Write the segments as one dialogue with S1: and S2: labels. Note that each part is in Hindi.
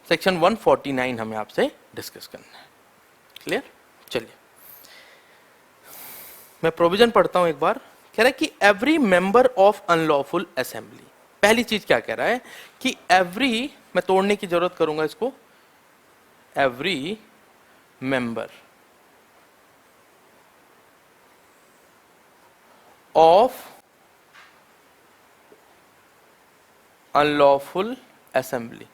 S1: सेक्शन 149 हमें आपसे डिस्कस करना है। क्लियर? चलिए मैं प्रोविजन पढ़ता हूं एक बार। कह रहा है कि every member of unlawful assembly, पहली चीज क्या कह रहा है कि एवरी, मैं तोड़ने की जरूरत करूंगा इसको, every member of unlawful assembly,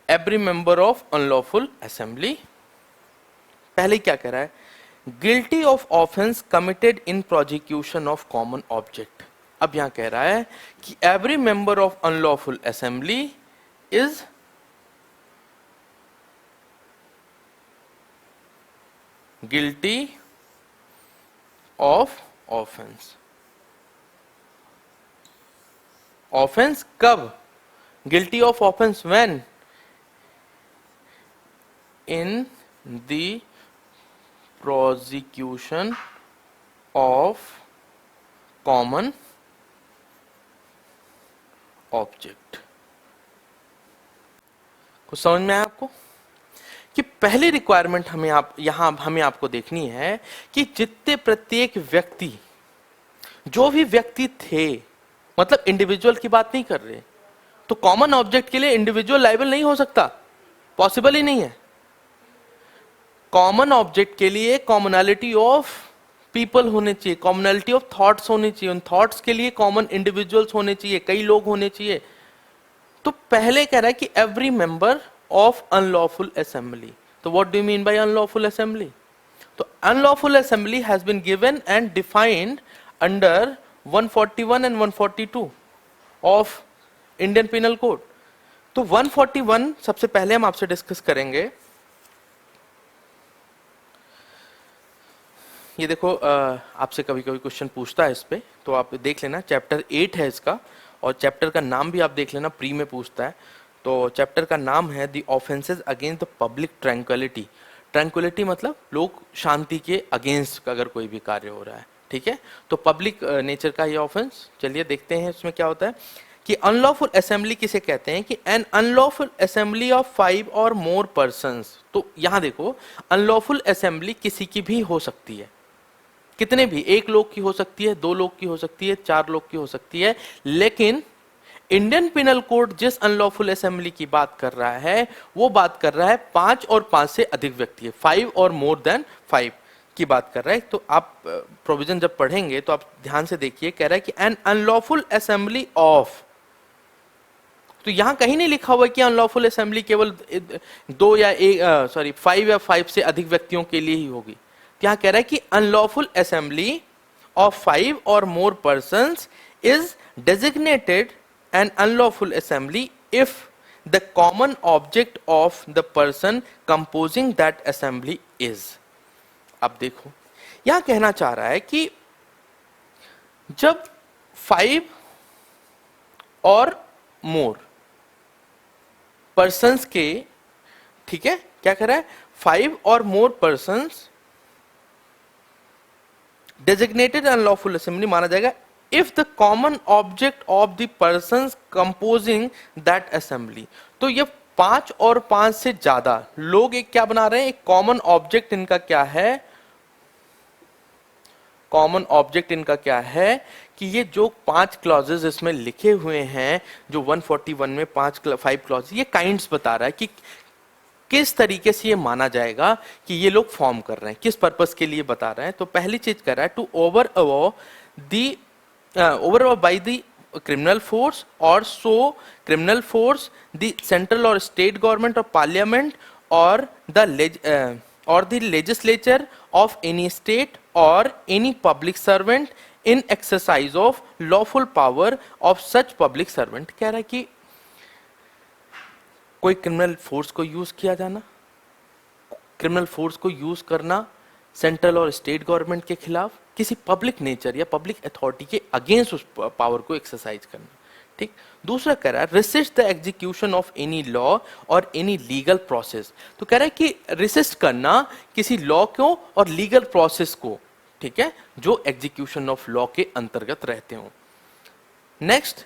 S1: every member of unlawful assembly, पहले क्या कह रहा है, guilty of offence committed in prosecution of common object. अब यहां कह रहा है कि every member of unlawful assembly is guilty of offence. Offence कब? Guilty of offence when? In the prosecution of common object. कुछ समझ में आया आपको? कि पहली रिक्वायरमेंट हमें आपको देखनी है कि जितने प्रत्येक व्यक्ति, जो भी व्यक्ति थे, मतलब इंडिविजुअल की बात नहीं कर रहे, तो कॉमन ऑब्जेक्ट के लिए इंडिविजुअल लायबल नहीं हो सकता, पॉसिबल ही नहीं है। कॉमन ऑब्जेक्ट के लिए कॉमनैलिटी ऑफ पीपल होने चाहिए, कॉमनैलिटी ऑफ थॉट्स होनी चाहिए, उन थॉट्स के लिए कॉमन इंडिविजुअल्स होने चाहिए, कई लोग होने चाहिए। तो पहले कह रहा है कि every member of unlawful assembly. तो what do you mean by unlawful assembly? तो unlawful assembly has been given and defined under 141 and 142 of Indian penal code. तो 141 सबसे पहले हम आपसे डिस्कस करेंगे। ये देखो, आपसे कभी कभी क्वेश्चन पूछता है इस पे, तो आप देख लेना, चैप्टर 8 है इसका, और चैप्टर का नाम भी आप देख लेना, प्री में पूछता है। तो चैप्टर का नाम है the offences against the public tranquillity. Tranquillity मतलब लोग शांति के अगेंस्ट अगर कोई भी कार्य हो रहा है, ठीक है, तो पब्लिक नेचर का ये ऑफेंस। चलिए देखते हैं इसमें क्या होता है कि अनलॉफुल असेंबली किसे कहते हैं कि N unlawful assembly of 5 or more persons. तो यहां देखो, अनलॉफुल असेंबली किसी की भी हो सकती है, कितने भी, 1 लोग की हो सकती है, 2 लोग की हो सकती है, 4 लोग की हो सकती है, लेकिन इंडियन पिनल कोड जिस अनलॉफुल असेंबली की बात कर रहा है वो बात कर रहा है 5 और 5 से अधिक व्यक्ति है, 5 और मोर देन 5 की बात कर रहा है। तो आप प्रोविजन जब पढ़ेंगे तो आप ध्यान से देखिए, कह रहा है कि एन अनलॉफुल असेंबली ऑफ, तो यहां कहीं नहीं लिखा हुआ कि अनलॉफुल असेंबली केवल 2 या 5 या 5 से अधिक व्यक्तियों के लिए ही होगी। यहां कह रहा है कि unlawful assembly of 5 or more persons is designated an unlawful assembly if the common object of the person composing that assembly is. अब देखो, यहां कहना चाह रहा है कि जब 5 और मोर पर्संस के, ठीक है, क्या कह रहा है, 5 or more persons designated unlawful assembly माना जाएगा if the common object of the persons composing that assembly। तो ये 5 और 5 से ज्यादा लोग एक क्या बना रहे हैं, एक कॉमन ऑब्जेक्ट इनका क्या है, कॉमन ऑब्जेक्ट इनका क्या है कि ये जो 5 क्लॉजेस इसमें लिखे हुए हैं, जो 141 में 5 क्लॉज, ये काइंड्स बता रहा है कि किस तरीके से ये माना जाएगा कि ये लोग फॉर्म कर रहे हैं, किस पर्पस के लिए बता रहे हैं। तो पहली चीज कर रहा है to over by the criminal force or show criminal force the central और state government or parliament or the legislature of any state or any public servant in exercise of lawful power of such public servant. कह रहा है कि कोई क्रिमिनल फोर्स को यूज किया जाना, क्रिमिनल फोर्स को यूज करना सेंट्रल और स्टेट गवर्नमेंट के खिलाफ, किसी पब्लिक नेचर या पब्लिक अथॉरिटी के अगेंस्ट उस पावर को एक्सरसाइज करना, ठीक। दूसरा कह रहा है resist the execution of any law और एनी लीगल प्रोसेस। तो कह रहा है कि रेसिस्ट करना किसी लॉ को और लीगल प्रोसेस को, ठीक है, जो एग्जीक्यूशन ऑफ लॉ के अंतर्गत रहते हो। Next,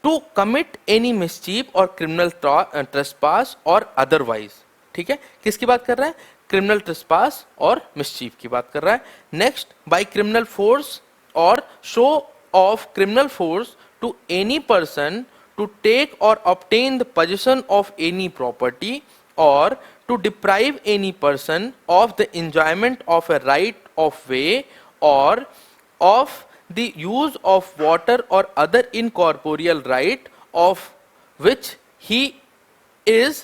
S1: to commit any mischief और क्रिमिनल ट्रेसपास और अदरवाइज, ठीक है, किसकी बात कर रहा है, क्रिमिनल ट्रेसपास और मिसचीफ की बात कर रहा है। Next, by criminal force or show of criminal force to any person to take or obtain the position of any property or to deprive any person of the enjoyment of a right of way or of the use of water or other incorporeal right of which he is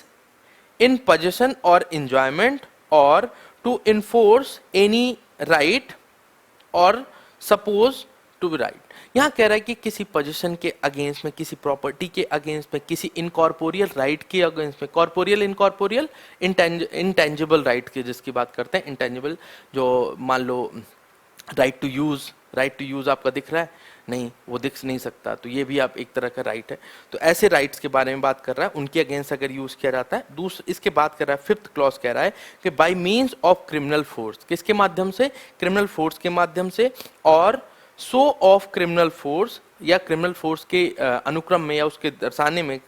S1: in possession or enjoyment or to enforce any right or suppose to be right। यहाँ कह रहा है कि किसी पोजीशन के अगेंस्ट में, किसी प्रॉपर्टी के अगेंस्ट में, किसी इनकॉर्पोरियल राइट के अगेंस्ट में, कॉर्पोरियल इनकॉर्पोरियल इंटेंजिबल राइट की जिसकी बात करते हैं, इंटेंजिबल जो मान लो राइट टू यूज आपका दिख रहा है, नहीं वो दिख नहीं सकता, तो ये भी आप एक तरह का राइट है। तो ऐसे राइट्स के बारे में बात कर रहा है, उनके अगेंस्ट अगर यूज किया जाता है। इसके बात कर रहा है, फिफ्थ क्लॉज कह रहा है कि by means of criminal force, किसके माध्यम से, क्रिमिनल फोर्स के माध्यम से, और सो ऑफ क्रिमिनल फोर्स या क्रिमिनल फोर्स के अनुक्रम में या उसके दर्शाने में,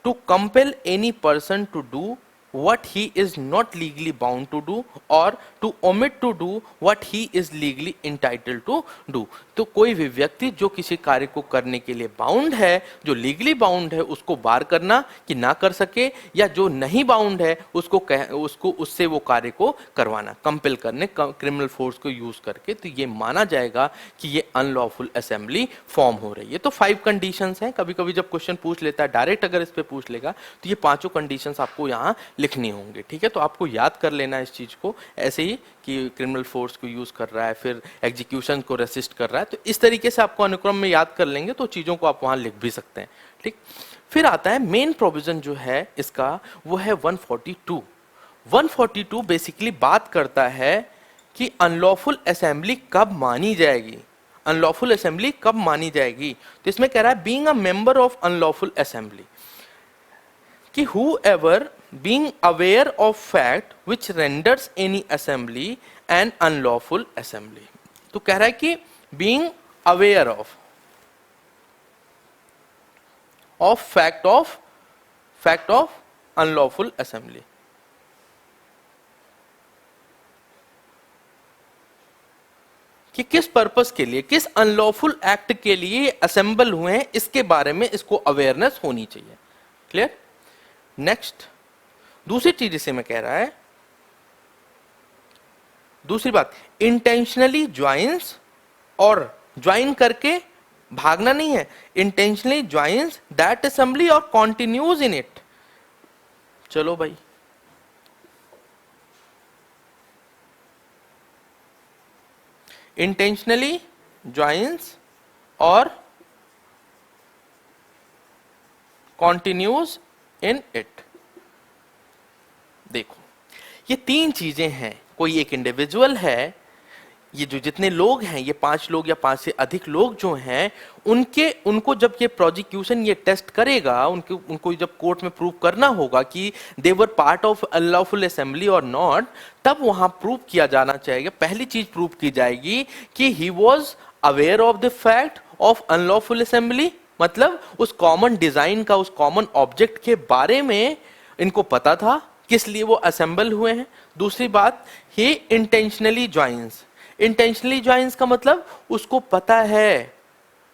S1: to compel any person to do what he is not legally bound to do or to omit to do what he is legally entitled to do। तो कोई भी व्यक्ति जो किसी कार्य को करने के लिए बाउंड है, जो लीगली बाउंड है, उसको बार करना कि ना कर सके, या जो नहीं बाउंड है उसको उससे वो कार्य को करवाना, कंपेल करने क्रिमिनल फोर्स को यूज करके, तो ये माना जाएगा कि ये अनलॉफुल असेंबली फॉर्म हो रही है। तो 5 कंडीशंस हैं। कभी कभी जब क्वेश्चन पूछ लेता है डायरेक्ट, अगर इस पे पूछ लेगा तो ये 5 कंडीशंस आपको यहाँ लिखनी होंगे, ठीक है। तो आपको याद कर लेना इस चीज को, ऐसे ही कि क्रिमिनल फोर्स को यूज कर रहा है, फिर एग्जीक्यूशन को रेसिस्ट कर रहा है, तो इस तरीके से आपको अनुक्रम में याद कर लेंगे तो चीजों को आप वहां लिख भी सकते हैं, ठीक। फिर आता है मेन प्रोविजन जो है इसका, वो है 142। 142 बेसिकली बात करता है कि अनलॉफुल असेंबली कब मानी जाएगी, अनलॉफुल असेंबली कब मानी जाएगी। तो इसमें कह रहा है being a member of unlawful assembly, कि whoever being aware of fact which renders any assembly an unlawful assembly। तो कह रहा है कि being aware of fact of unlawful assembly, कि किस पर्पस के लिए, किस अनलॉफुल एक्ट के लिए असेंबल हुए हैं, इसके बारे में इसको अवेयरनेस होनी चाहिए। क्लियर। नेक्स्ट, दूसरी चीज इसे में कह रहा है, दूसरी बात, इंटेंशनली ज्वाइंस, और ज्वाइन करके भागना नहीं है, इंटेंशनली ज्वाइंस दैट असेंबली और कंटिन्यूज इन इट। चलो भाई, इंटेंशनली ज्वाइंस और कंटिन्यूज इन इट। देखो, ये 3 चीजें हैं। कोई एक इंडिविजुअल है, ये जो जितने लोग हैं, ये 5 लोग या 5 से अधिक लोग जो हैं, उनको जब ये प्रोसिक्यूशन ये टेस्ट करेगा, उनको जब कोर्ट में प्रूव करना होगा कि they were part of unlawful assembly or not, तब वहां प्रूव किया जाना चाहिए। पहली चीज प्रूव की जाएगी कि he was aware of the fact of unlawful assembly, मतलब उस कॉमन डिजाइन का, उस कॉमन ऑब्जेक्ट के बारे में इनको पता था किस लिए वो असेंबल हुए हैं। दूसरी बात, ही इंटेंशनली ज्वाइंस। इंटेंशनली ज्वाइंस का मतलब उसको पता है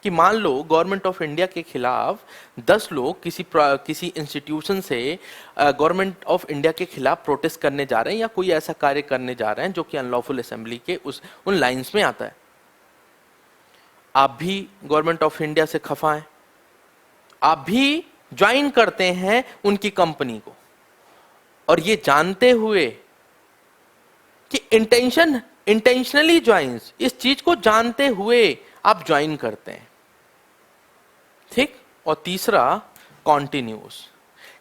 S1: कि मान लो गवर्नमेंट ऑफ इंडिया के खिलाफ 10 लोग किसी इंस्टीट्यूशन से गवर्नमेंट ऑफ इंडिया के खिलाफ प्रोटेस्ट करने जा रहे हैं, या कोई ऐसा कार्य करने जा रहे हैं जो कि अनलॉफुल असेंबली के उन लाइंस में आता है। आप भी गवर्नमेंट ऑफ इंडिया से खफा हैं, आप भी ज्वाइन करते हैं उनकी कंपनी को, और ये जानते हुए कि इंटेंशनली ज्वाइंस, इस चीज को जानते हुए आप ज्वाइन करते हैं, ठीक। और तीसरा, कॉन्टिन्यूस।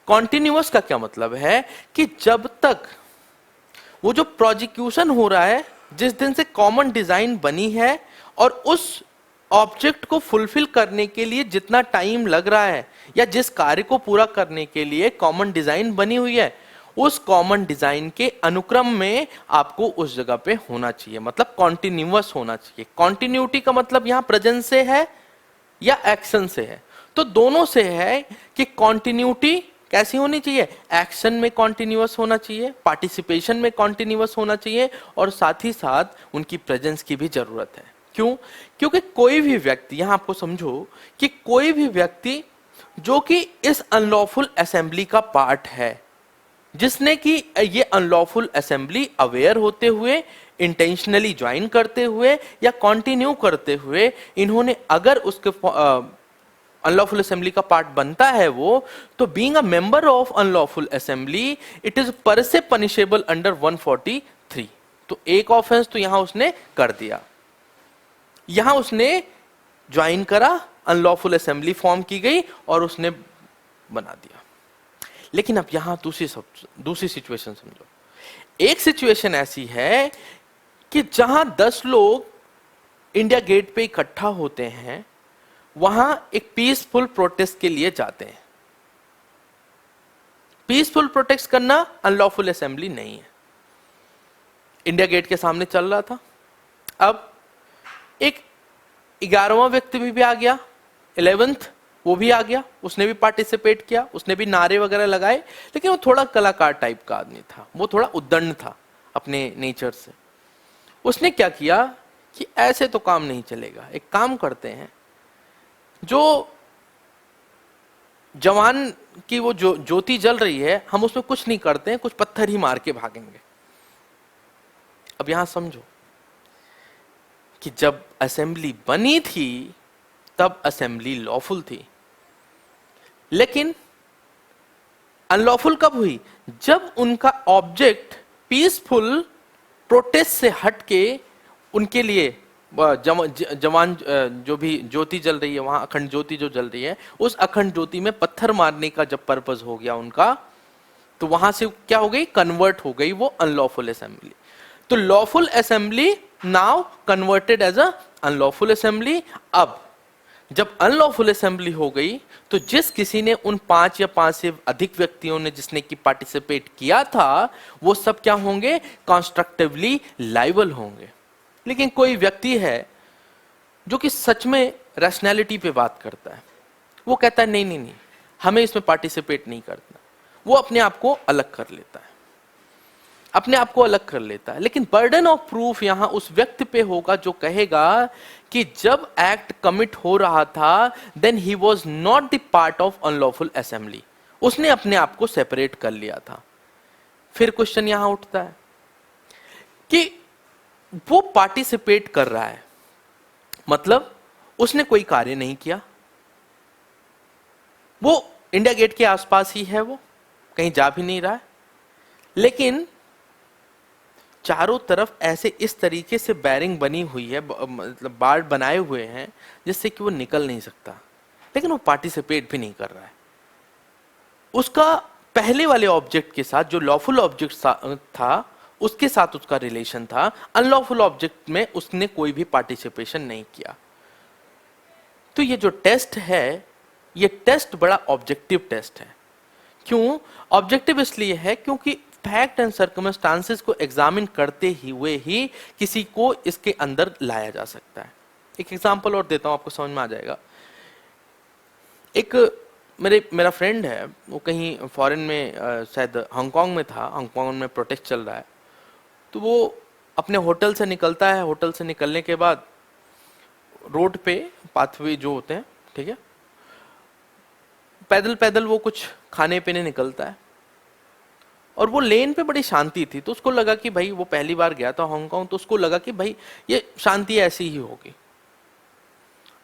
S1: कॉन्टिन्यूस का क्या मतलब है कि जब तक वो जो प्रोसिक्यूशन हो रहा है, जिस दिन से कॉमन डिजाइन बनी है और उस ऑब्जेक्ट को फुलफिल करने के लिए जितना टाइम लग रहा है, या जिस कार्य को पूरा करने के लिए कॉमन डिजाइन बनी हुई है, उस कॉमन डिजाइन के अनुक्रम में आपको उस जगह पे होना चाहिए, मतलब कॉन्टिन्यूअस होना चाहिए। कॉन्टिन्यूटी का मतलब यहां प्रेजेंस से है, या एक्शन से है। तो दोनों से है कि कॉन्टिन्यूटी कैसी होनी चाहिए, एक्शन में कॉन्टिन्यूअस होना चाहिए, पार्टिसिपेशन में कॉन्टिन्यूअस होना चाहिए, और साथ ही साथ उनकी प्रेजेंस की भी जरूरत है। क्यों? क्योंकि कोई भी व्यक्ति, यहां आपको समझो कि कोई भी व्यक्ति जो कि इस अनलॉफुल असेंबली का पार्ट है, जिसने कि ये अनलॉफुल असेंबली अवेयर होते हुए, इंटेंशनली ज्वाइन करते हुए या कंटिन्यू करते हुए, इन्होंने अगर उसके अनलॉफुल असेंबली का पार्ट बनता है वो, तो being a member of unlawful assembly it is पर से पनिशेबल अंडर 143। तो एक ऑफेंस तो यहां उसने कर दिया, यहां उसने ज्वाइन करा, अनलॉफुल असेंबली फॉर्म की गई और उसने बना दिया। लेकिन अब यहां दूसरी सिचुएशन समझो। एक सिचुएशन ऐसी है कि जहां 10 लोग इंडिया गेट पे इकट्ठा होते हैं, वहां एक पीसफुल प्रोटेस्ट के लिए जाते हैं। पीसफुल प्रोटेस्ट करना अनलॉफुल असेंबली नहीं है। इंडिया गेट के सामने चल रहा था, अब एक 11वां व्यक्ति भी आ गया, 11th वो भी आ गया, उसने भी पार्टिसिपेट किया, उसने भी नारे वगैरह लगाए, लेकिन वो थोड़ा कलाकार टाइप का आदमी था, वो थोड़ा उद्दंड था अपने नेचर से। उसने क्या किया कि ऐसे तो काम नहीं चलेगा, एक काम करते हैं, जो जवान की वो जो ज्योति जल रही है, हम उसमें कुछ नहीं करते हैं, कुछ पत्थर ही मार के भागेंगे। अब यहां समझो कि जब असेंबली बनी थी तब असेंबली लॉफुल थी, लेकिन अनलॉफुल कब हुई? जब उनका ऑब्जेक्ट पीसफुल प्रोटेस्ट से हटके उनके लिए जवान जो भी ज्योति जल रही है, वहां अखंड ज्योति जो जल रही है, उस अखंड ज्योति में पत्थर मारने का जब पर्पस हो गया उनका, तो वहां से क्या हो गई? कन्वर्ट हो गई वो अनलॉफुल असेंबली। तो lawful assembly now converted as a unlawful assembly. अब जब अनलॉफुल असेंबली हो गई, तो जिस किसी ने उन 5 या 5 से अधिक व्यक्तियों ने जिसने की पार्टिसिपेट किया था, वो सब क्या होंगे? कॉन्स्ट्रक्टिवली लाइबल होंगे। लेकिन कोई व्यक्ति है जो कि सच में रैशनैलिटी पे बात करता है, वो कहता है नहीं नहीं नहीं, हमें इसमें पार्टिसिपेट नहीं करना, वो अपने आप को अलग कर लेता है, अपने आप को अलग कर लेता है। लेकिन बर्डन ऑफ प्रूफ यहां उस व्यक्ति पे होगा जो कहेगा कि जब एक्ट कमिट हो रहा था, then he was not the part of unlawful assembly, उसने अपने आप को सेपरेट कर लिया था। फिर क्वेश्चन यहां उठता है कि वो पार्टिसिपेट कर रहा है, मतलब उसने कोई कार्य नहीं किया, वो इंडिया गेट के आसपास ही है, वो कहीं जा भी नहीं रहा है, लेकिन चारों तरफ ऐसे इस तरीके से बैरिंग बनी हुई है, मतलब बाड़ बनाए हुए हैं जिससे कि वो निकल नहीं सकता, लेकिन वो पार्टिसिपेट भी नहीं कर रहा है। उसका पहले वाले ऑब्जेक्ट के साथ, जो लॉफुल ऑब्जेक्ट था, उसके साथ उसका रिलेशन था। अनलॉफुल ऑब्जेक्ट में उसने कोई भी पार्टिसिपेशन नहीं किया। तो ये जो टेस्ट है, ये टेस्ट बड़ा ऑब्जेक्टिव टेस्ट है। क्यों ऑब्जेक्टिव? इसलिए है क्योंकि फैक्ट एंड सर्कमस्टांसेस को एग्जामिन करते ही हुए ही किसी को इसके अंदर लाया जा सकता है। एक एग्जांपल और देता हूं, आपको समझ में आ जाएगा। एक मेरा फ्रेंड है, वो कहीं फॉरेन में, शायद हांगकांग में था, हांगकांग में प्रोटेस्ट चल रहा है, तो वो अपने होटल से निकलता है। होटल से निकलने के बाद रोड पे पाथवे जो होते हैं, ठीक है, पैदल पैदल वो कुछ खाने पीने निकलता है, और वो लेन पे बड़ी शांति थी, तो उसको लगा कि भाई, वो पहली बार गया था हांगकांग, तो उसको लगा कि भाई ये शांति ऐसी ही होगी।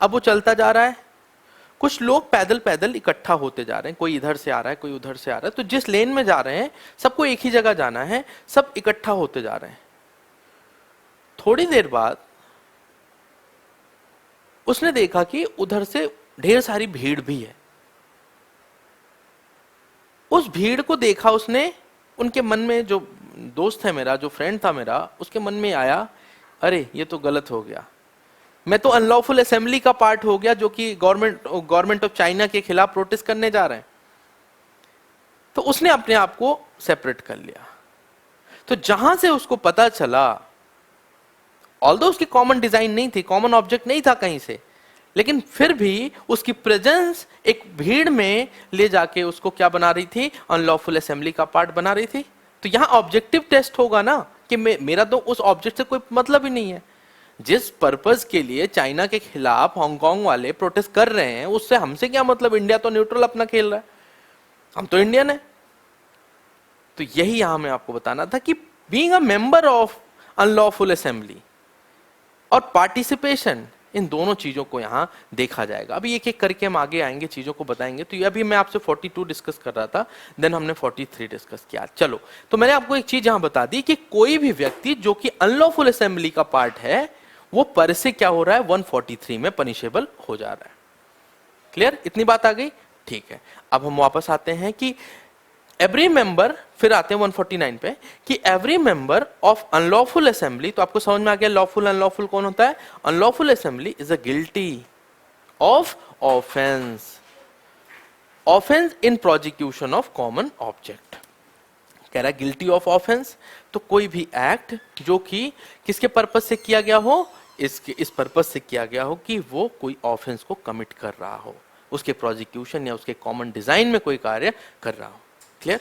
S1: अब वो चलता जा रहा है, कुछ लोग पैदल पैदल इकट्ठा होते जा रहे हैं, कोई इधर से आ रहा है, कोई उधर से आ रहा है, तो जिस लेन में जा रहे हैं सबको एक ही जगह जाना है, सब इकट्ठा होते जा रहे हैं। थोड़ी देर बाद उसने देखा कि उधर से ढेर सारी भीड़ भी है। उस भीड़ को देखा उसने, उनके मन में, जो दोस्त है मेरा, जो फ्रेंड था मेरा, उसके मन में आया, अरे ये तो गलत हो गया, मैं तो अनलॉफुल असेंबली का पार्ट हो गया जो कि गवर्नमेंट ऑफ चाइना के खिलाफ प्रोटेस्ट करने जा रहे हैं। तो उसने अपने आप को सेपरेट कर लिया। तो जहां से उसको पता चला, ऑल्दो उसकी कॉमन डिजाइन नहीं थी, कॉमन ऑब्जेक्ट नहीं था कहीं से, लेकिन फिर भी उसकी प्रेजेंस एक भीड़ में ले जाके उसको क्या बना रही थी, अनलॉफुल असेंबली का पार्ट बना रही थी। तो यहां ऑब्जेक्टिव टेस्ट होगा ना कि मेरा तो उस ऑब्जेक्ट से कोई मतलब ही नहीं है। जिस पर्पस के लिए चाइना के खिलाफ हांगकांग वाले प्रोटेस्ट कर रहे हैं उससे हमसे क्या मतलब, इंडिया तो न्यूट्रल अपना खेल रहा है, हम तो इंडियन है। तो यही यहां मैं आपको बताना था कि being a member of unlawful assembly और पार्टिसिपेशन, इन दोनों चीजों को यहां देखा जाएगा। अभी एक एक करके हम आगे आएंगे, चीजों को बताएंगे। तो अभी मैं आपसे 42 डिस्कस कर रहा था, देन हमने 43 डिस्कस किया। चलो, तो मैंने आपको एक चीज यहां बता दी कि कोई भी व्यक्ति जो कि अनलॉफुल असेंबली का पार्ट है वो पर से क्या हो रहा है, 143 में पनिशेबल हो जा रहा है। क्लियर, इतनी बात आ गई? ठीक है। अब हम वापस आते हैं कि एवरी मेंबर, फिर आते हैं 149 पे कि every member of unlawful assembly. तो आपको समझ में आ गया लॉफुल अनलॉफुल कौन होता है। Unlawful assembly is a guilty of offence, offence in prosecution of common object. कह रहा है गिल्टी ऑफ ऑफेंस, तो कोई भी एक्ट जो कि किसके पर्पस से किया गया हो, इस पर्पस से किया गया हो कि वो कोई ऑफेंस को कमिट कर रहा हो, उसके प्रोसिक्यूशन या उसके कॉमन डिजाइन में कोई कार्य कर रहा हो। क्लियर?